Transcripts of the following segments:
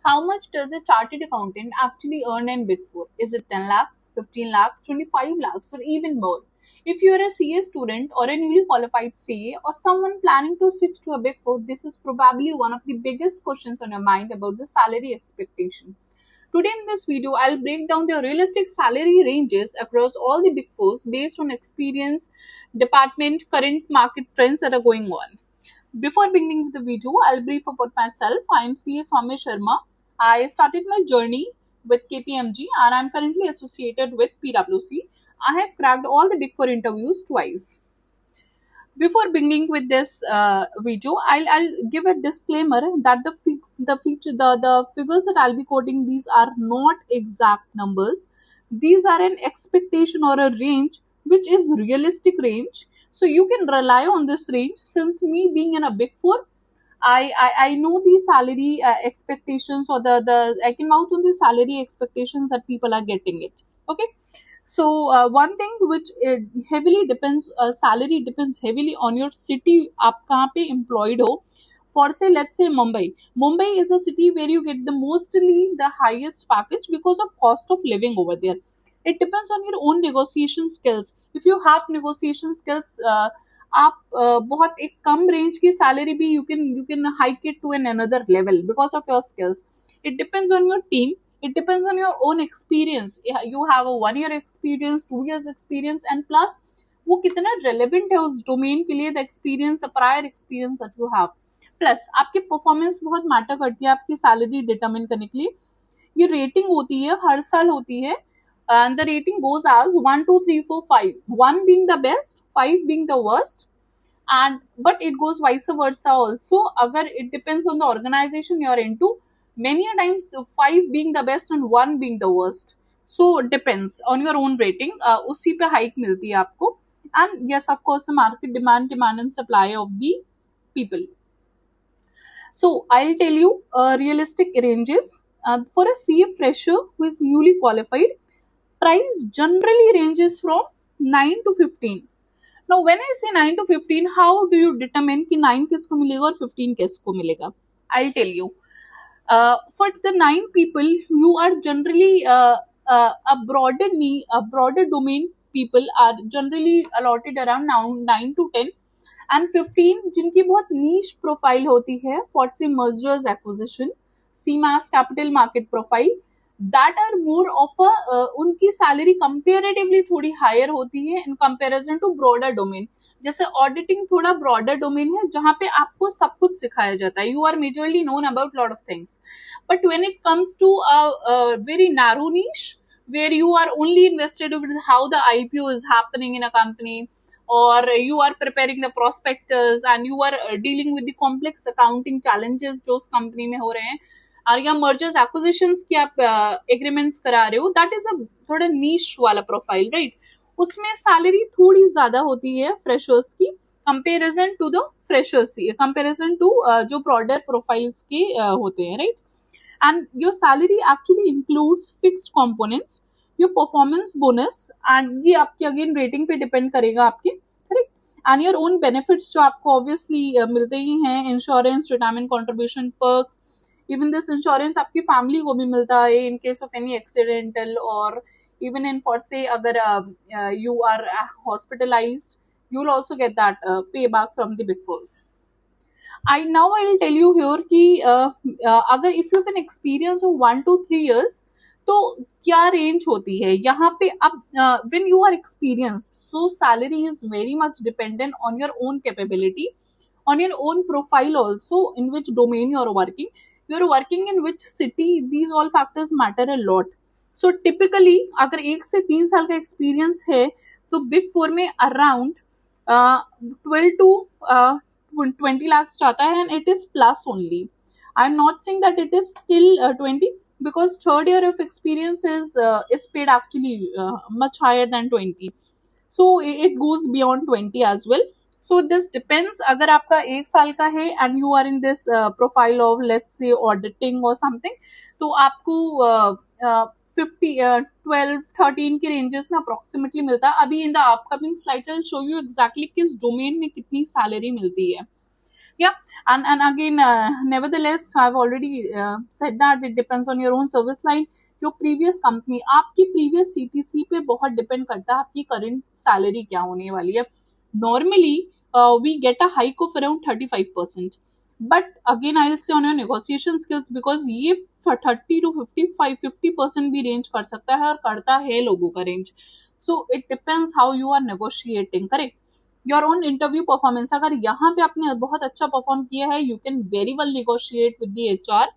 How much does a chartered accountant actually earn in Big Four? Is it 10 lakhs, 15 lakhs, 25 lakhs, or even more? If you're a CA student or a newly qualified CA or someone planning to switch to a Big Four, this is probably one of the biggest questions on your mind about the salary expectation. Today in this video, I'll break down the realistic salary ranges across all the Big Fours based on experience, department, current market trends that are going on. Before beginning with the video, I'll brief about myself. I am CA Soumya Sharma. I started my journey with KPMG and I'm currently associated with PwC. I have cracked all the Big Four interviews twice. Before beginning with this video, I'll give a disclaimer that the figures that I'll be quoting, these are not exact numbers. These are an expectation or a range which is realistic range. So you can rely on this range. Since me being in a Big Four, I know the salary expectations, or the I can vouch on the salary expectations that people are getting it. Okay. So one thing which heavily depends, salary depends heavily on your city. आप कहाँ पे employed हो? For say, let's say Mumbai. Mumbai is a city where you get the mostly the highest package because of cost of living over there. It depends on your own negotiation skills. If you have negotiation skills, आप बहुत एक कम range की salary भी you can hike it to an another level because of your skills. It depends on your team. It depends on your own experience. You have a 1 year experience, 2 years experience, and plus वो कितना relevant है उस domain के लिए, the experience, the prior experience that you have. Plus आपकी performance बहुत matter करती है आपकी सैलरी डिटरमिन करने के लिए. ये रेटिंग होती है, हर साल होती है. And the rating goes as 1, 2, 3, 4, 5. 1 being the best, 5 being the worst, and but it goes vice versa also. Agar it depends on the organization you're into, many a times the 5 being the best and 1 being the worst. So it depends on your own rating. उसी पे hike मिलती है आपको. And yes, of course, the market demand and supply of the people. So I'll tell you realistic ranges. For a CA fresher who is newly qualified, price generally ranges from 9 to 15. Now when I say 9 to 15, how do you determine कि 9 किसको मिलेगा और 15 किसको मिलेगा? I'll tell you. For the 9 people, you are generally a broader domain people are generally allotted around now 9 to 10, and 15 जिनकी बहुत niche profile होती है, for say mergers acquisition, CMAS capital market profile, that are more of a उनकी salary comparatively थोड़ी higher होती है in comparison to broader domain. जैसे auditing थोड़ा ब्रॉडर डोमेन है जहां पे आपको सब कुछ सिखाया जाता है. You are majorly known about lot of things, but when it comes to a very narrow niche where you are only invested with how the IPO is happening in a company, or you are preparing the prospectus and you are dealing with the complex accounting challenges जो उस company में हो रहे हैं, और या mergers acquisitions की आप agreements करा रहे हो, that is a थोड़ा niche वाला profile, right? उसमें सैलरी थोड़ी ज्यादा होती है फ्रेशर्स की comparison to the freshers, comparison to जो ब्रॉडर प्रोफाइल्स के होते हैं, right? And your salary actually includes fixed components, your performance bonus, and ये आपकी अगेन रेटिंग पे डिपेंड करेगा आपके, correct? And your own benefits जो आपको ऑब्वियसली मिलते ही हैं, insurance, retirement contribution, perks. Even this insurance आपकी फैमिली को भी मिलता है in case of any accidental, और even in for say agar you are hospitalized, you will also get that payback from the Big Fours. I will tell you here कि अगर if you have an experience of 1 to 3 years, तो क्या range होती है यहाँ पे. अब when you are experienced, so salary is very much dependent on your own capability, on your own profile also, in which domain you are working, you are working in which city, these all factors matter a lot. So typically अगर 1 से 3 साल का experience है तो big four में around 12 to 20 lakhs जाता है, and it is plus only. I am not saying that it is still 20, because third year of experience is paid actually much higher than 20. So it goes beyond 20 as well. So this depends. अगर आपका 1 साल का है and you are in this profile of let's say auditing or something, तो आपको 12-13 के ranges में approximately मिलता है. अभी in the upcoming slides I will show you exactly किस डोमेन में कितनी सैलरी मिलती है. Yeah. And again, nevertheless, I've already said that it depends on your own service line. जो प्रीवियस कंपनी, आपकी प्रीवियस सीटीसी पे बहुत डिपेंड करता है आपकी करंट सैलरी क्या होने वाली है. Normally we get a hike of around 35%, but again I'll say on your negotiation skills, because ये 30 to 50% भी रेंज कर सकता है और करता है लोगों का range. So it depends how you are negotiating. Correct. Your own interview performance, अगर यहाँ पे आपने बहुत अच्छा परफॉर्म किया है, you can very well negotiate with the HR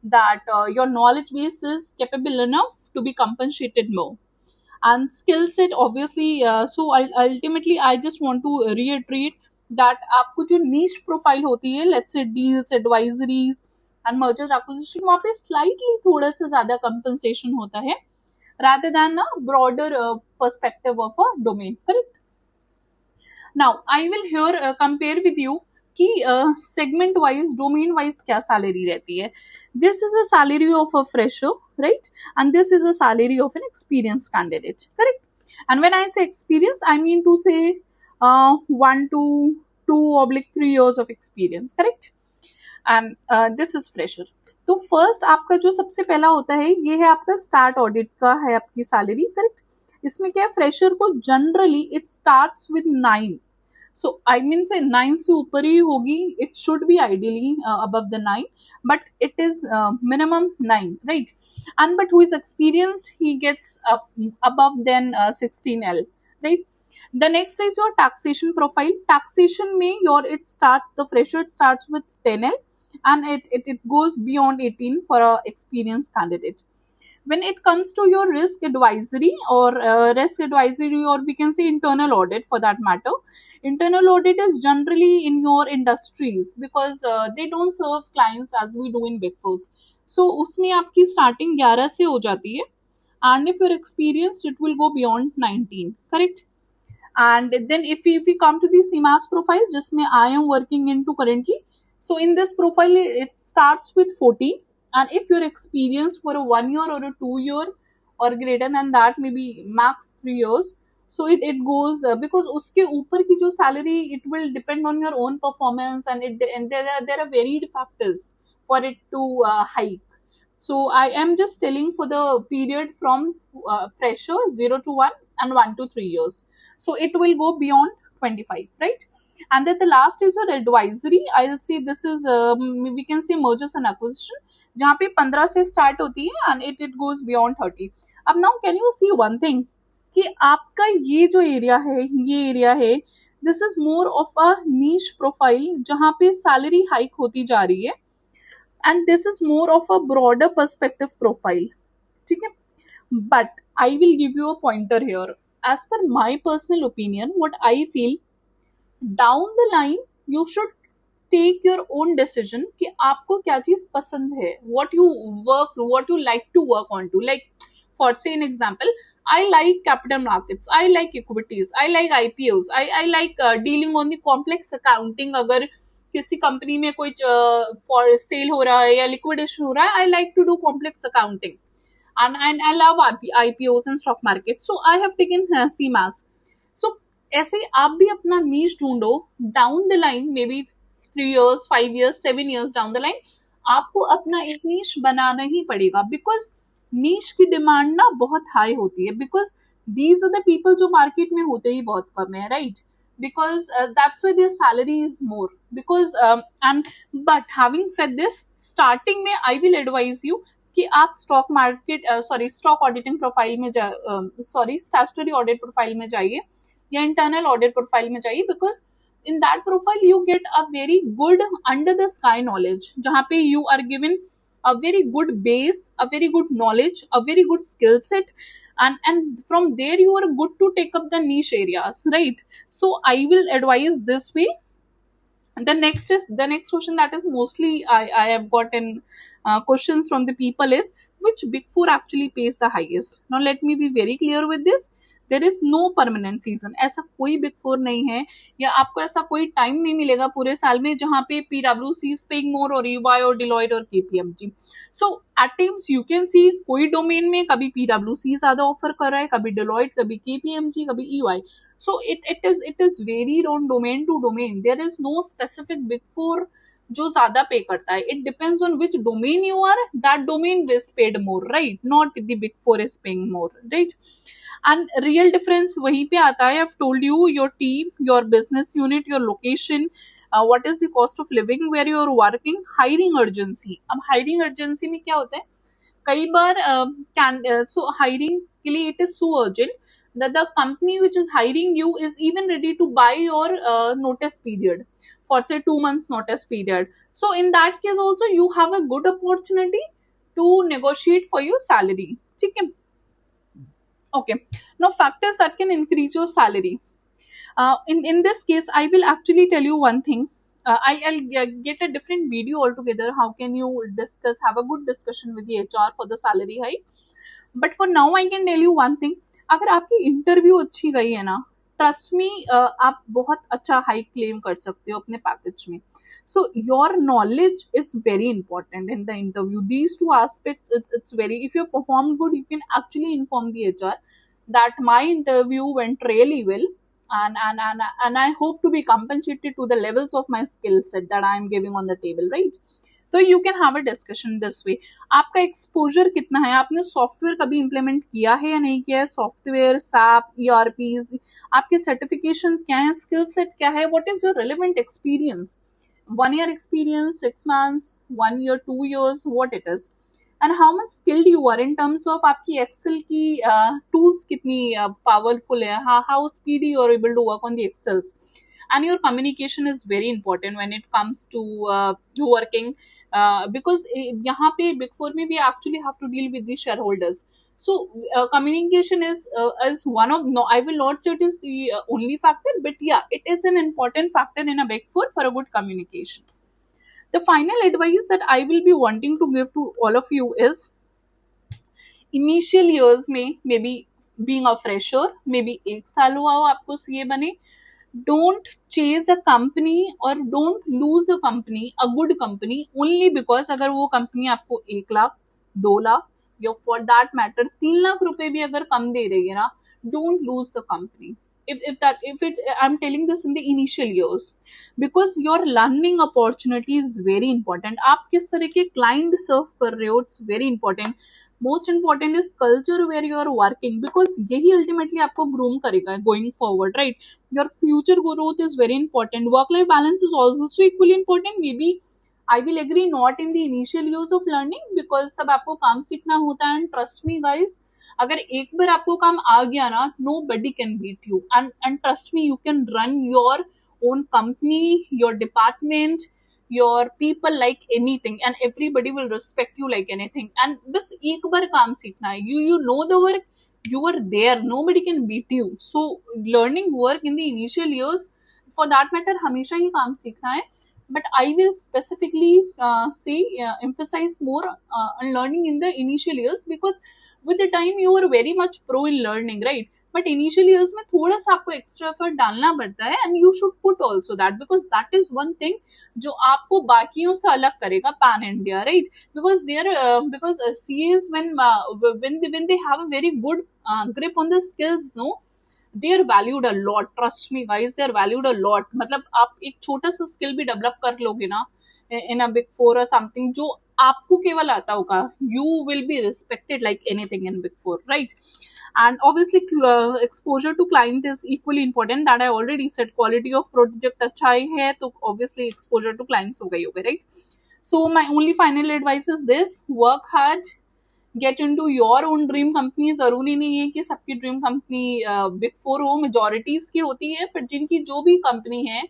that your knowledge base is capable enough to be compensated more. And skill set, obviously, so ultimately I just want to reiterate that आपको जो niche profile होती है, let's say deals, advisories and mergers acquisition, वहाँ पे slightly थोड़ा सा ज़्यादा compensation होता है rather than a broader perspective of a domain. Correct. Now I will here compare with you कि segment wise, domain wise क्या salary रहती है. This is a salary of a fresher, right? And this is a salary of an experienced candidate. Correct. And when I say experience, I mean to say 1 to 2/3 years of experience. Correct. And this is fresher. तो first आपका जो सबसे पहला होता है ये है आपका स्टार्ट ऑडिट का है आपकी सैलरी. करेक्ट. इसमें क्या है, फ्रेशर को generally it starts with 9. So I mean से 9 से ऊपर ही होगी. It should be ideally above the 9, but it is minimum 9, right. And but who is experienced he gets above than 16L, right. The next is your taxation profile. Taxation में the fresher starts with 10L and it goes beyond 18 for a experienced candidate. When it comes to your risk advisory or we can say internal audit for that matter, internal audit is generally in your industries because they don't serve clients as we do in Big Fours. So उसमें आपकी starting 11 से हो जाती है and if you're experienced it will go beyond 19. Correct. And then if we come to the CMAS profile, जिसमें I am working into currently, so in this profile it starts with 14, and if you're experienced for a 1 year or a 2 year or greater than that, maybe max 3 years, so it goes because उसके ऊपर की जो salary, it will depend on your own performance and there are varied factors for it to hike. So I am just telling for the period from fresher 0 to 1 and 1 to 3 years. So it will go beyond 25, right? And then the last is your advisory. I'll say this is we can say mergers and acquisition, जहाँ पे 15 से start होती है and it goes beyond 30. अब now can you see one thing कि आपका ये जो एरिया है, ये एरिया है, this is more of a niche profile जहाँ पे salary hike होती जा रही है, and this is more of a broader perspective profile. ठीक है. But I will give you a pointer here. As per my personal opinion, what I feel, down the line you should take your own decision कि आपको क्या चीज पसंद है, what you like to work on to. Like for say an example, I like capital markets, I like equities, I like IPOs, I like dealing on the complex accounting. अगर किसी company में कोई फॉर सेल हो रहा है या liquidation हो रहा है, I like to do complex accounting and I love IPOs and stock market. So I have taken CMAS. So ऐसे आप भी अपना niche ढूंढो. Down the line, maybe 3 years, 5 years, 7 years down the line, आपको अपना एक niche बनाना ही पड़ेगा because niche की डिमांड ना बहुत हाई होती है because these are the people जो मार्केट में होते ही बहुत कम है, right? Because that's why their salary is more. Because but having said this, starting में I will advise you कि आप stock market stock auditing profile में स्टैट्यूटरी ऑडिट प्रोफाइल में जाइए या इंटरनल ऑडिट प्रोफाइल में जाइए because in that profile you get a very good under the sky knowledge जहाँ पे you are given a very good base, a very good knowledge, a very good skill set, and from there you are good to take up the niche areas, right? So I will advise this way. The next question that is mostly I have gotten questions from the people is which Big Four actually pays the highest. Now let me be very clear with this. There is no permanent season, ऐसा कोई big four नहीं है, या आपको ऐसा कोई time नहीं मिलेगा पूरे साल में जहां पे PwC इज पेइंग मोर और EY और डिलॉयट और KPMG. So at times you can see कोई डोमेन में कभी PwC ज्यादा ऑफर कर रहा है, कभी डिलॉयट, कभी KPMG, कभी EY. So it is varied on domain to domain. There is no specific big four जो ज्यादा पे करता है. It depends on which domain you are, that domain is paid more, right, not the big four is paying more, right. And real difference वहीं पे आता है. I have told you your team, your business unit, your location, what is the cost of living where you are working, hiring urgency. अब hiring urgency में क्या होता है, कई बार सो हायरिंग के लिए it is so urgent that the company which is hiring you is even ready to buy your notice period for say 2 months notice period. So in that case also you have a good opportunity to negotiate for your salary. ठीक है. Okay, now factors that can increase your salary. In this case, I will actually tell you one thing. I'll get a different video altogether. How can you discuss, have a good discussion with the HR for the salary hike? But for now, I can tell you one thing. अगर आपकी interview अच्छी गई है ना, trust me, आप बहुत अच्छा hike claim कर सकते हो अपने पैकेज में. So your knowledge is very important in the interview. These two aspects, it's very, if you perform good, you can actually inform the HR that my interview went really well, and I hope to be compensated to the levels of my skill set that I am giving on the table, right? तो you can have a discussion this way. आपका exposure कितना है, आपने software कभी implement किया है या नहीं किया है, सॉफ्टवेयर, SAP, ERPs, आपके सर्टिफिकेशंस क्या हैं, स्किल सेट क्या है, what is your relevant experience, 1 year experience, 6 months, 1 year, 2 years, what it is, and how much skilled you are in terms of आपकी एक्सेल की टूल्स कितनी पावरफुल है, how speedy you are able to work on the excels, and your communication is very important when it comes to working, because यहाँ पे big four में we actually have to deal with the shareholders. So communication is one of, no, I will not say it is the only factor, but yeah, it is an important factor in a big four for a good communication. The final advice that I will be wanting to give to all of you is, initial years में maybe being a fresher, maybe 1 साल हुआ हो आपको CA बने, don't chase a company or don't lose a company, a good company, only because अगर वो company आपको 1 लाख, 2 लाख, या for that matter 3 लाख रुपए भी अगर कम दे रही है ना, don't lose the company. If it, I'm telling this in the initial years, because your learning opportunity is very important. आप किस तरह के client serve कर रहे हो, it's very important. Most important is culture where you are working, because यही ultimately आपको groom करेगा going forward, right? Your future growth is very important. Work life balance is also equally important. Maybe I will agree not in the initial years of learning, because तब आपको काम सीखना होता है, and trust me guys, अगर एक बार आपको काम आ गया ना, nobody can beat you, and trust me, you can run your own company, your department, your people like anything, and everybody will respect you like anything. And बस एक बार काम सीखना है, you know the work, you are there, nobody can beat you. So learning work in the initial years, for that matter, हमेशा ही काम सीखना है. But I will specifically say, emphasize more on learning in the initial years, because with the time you are very much pro in learning, right? But initial years में थोड़ा सा आपको extra effort डालना पड़ता है, and you should put also that, because that is one thing जो आपको बाकियों से अलग करेगा pan India, right? Because there, because CS when they have a very good grip on the skills, no, they are valued a lot. Trust me guys, they are valued a lot. मतलब आप एक छोटा सा skill भी develop कर लोगे ना in a big four or something, जो आपको केवल आता होगा, you will be respected like anything in big four, right? And obviously exposure to client is equally important, that I already said. Quality of project अच्छा है तो obviously exposure to clients होगा ही होगा, right? So my only final advice is this: work hard, get into your own dream company. जरूरी नहीं है कि सबकी ड्रीम कंपनी बिग फोर हो, मेजोरिटीज की होती है, पर जिनकी जो भी कंपनी है,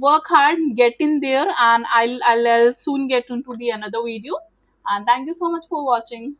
work hard, get in there, and I'll soon get into the another video. And thank you so much for watching.